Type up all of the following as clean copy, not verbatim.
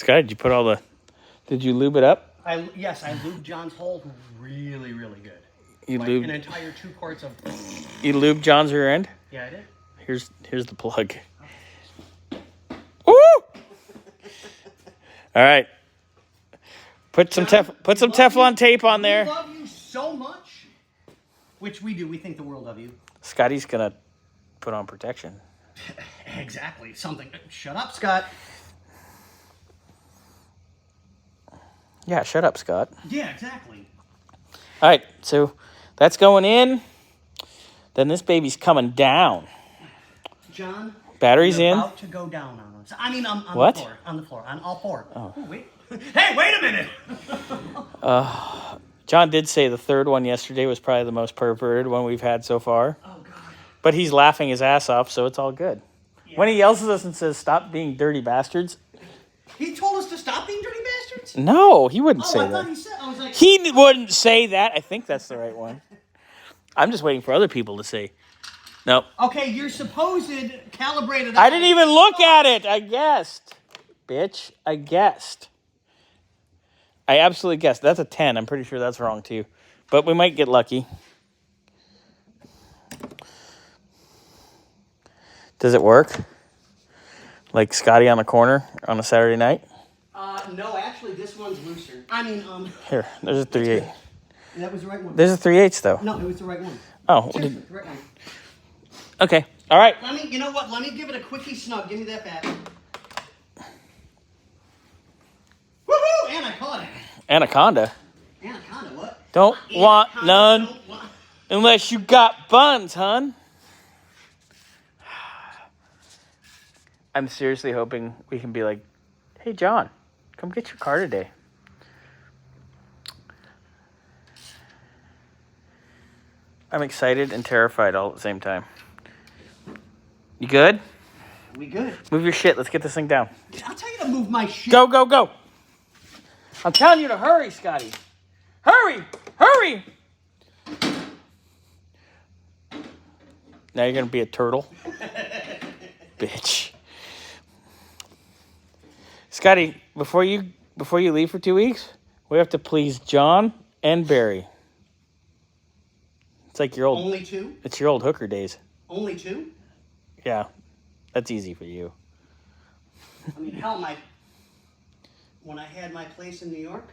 Scott, did you put all the... Did you lube it up? Yes, I lubed John's hole really, really good. You like lubed... an entire 2 quarts of... You lubed John's rear end? Yeah, I did. Here's the plug. Woo! All right. Put some Teflon tape on there. We love you so much. Which we do. We think the world of you. Scotty's going to put on protection. Exactly. Something. Shut up, Scott. Yeah, shut up, Scott. Yeah, exactly. All right, so that's going in. Then this baby's coming down. John, battery's in. About to go down on us. I mean, on what? The floor. On the floor. On all 4. Oh. Ooh, wait. Hey, wait a minute. John did say the third one yesterday was probably the most perverted one we've had so far. Oh, God. But he's laughing his ass off, so it's all good. Yeah. When he yells at us and says, "Stop being dirty bastards." He told us to stop being dirty bastards? No, he wouldn't say I that. thought he said. I was like, he wouldn't say that. I think that's the right one. I'm just waiting for other people to say. Nope. Okay, your supposed calibrated... I didn't even look at it. I guessed. Bitch, I guessed. I absolutely guessed. That's a 10. I'm pretty sure that's wrong, too. But we might get lucky. Does it work? Like Scotty on the corner on a Saturday night? No, actually, this one's looser. I mean, Here, there's a 3/8. That was the right one. There's a 3/8, though. No, it was the right one. Oh. The right one. Okay, all right. You know what? Let me give it a quickie snug. Give me that bat. Woohoo! And I caught it. Anaconda? Anaconda, what? Don't want none don't want... unless you got buns, hun. I'm seriously hoping we can be like, "Hey, John, come get your car today." I'm excited and terrified all at the same time. You good? We good. Move your shit. Let's get this thing down. I'll tell you to move my shit. Go, go, go. I'm telling you to hurry, Scotty. Hurry! Hurry! Now you're going to be a turtle? Bitch. Scotty, before you leave for 2 weeks, we have to please John and Barry. It's like your old... Only 2? It's your old hooker days. Only 2? Yeah. That's easy for you. I mean, hell, when I had my place in New York,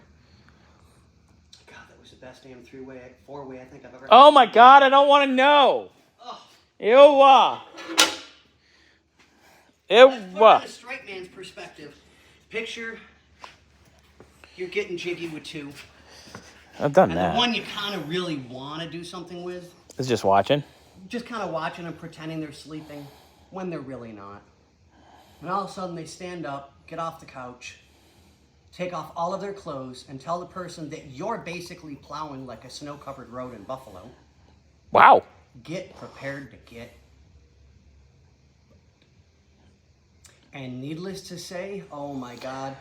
God, that was the best damn 4-way I think I've ever had. Oh, my God, I don't want to know. Oh. Ew. Let's put it in a straight man's perspective. Picture you're getting jiggy with 2. I've done and that. The one you kind of really want to do something with. Is just watching? Just kind of watching and pretending they're sleeping when they're really not. And all of a sudden they stand up, get off the couch, take off all of their clothes, and tell the person that you're basically plowing like a snow-covered road in Buffalo. Wow. Get prepared to get. And needless to say, oh my God.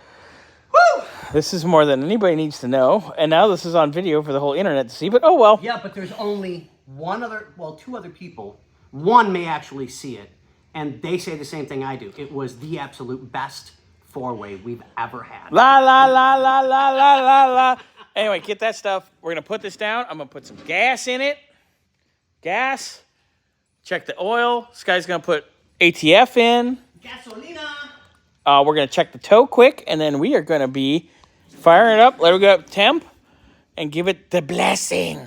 Woo! This is more than anybody needs to know. And now this is on video for the whole internet to see, but oh well. Yeah, but there's only 2 other people. One may actually see it. And they say the same thing I do. It was the absolute best 4-way we've ever had. La, la, la, la, la, la, la, la. Anyway, get that stuff. We're going to put this down. I'm going to put some gas in it. Gas. Check the oil. This guy's going to put ATF in. Gasolina. We're going to check the tow quick, and then we are going to be firing it up, let it go up temp, and give it the blessing.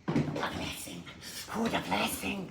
The blessing. Oh, the blessing.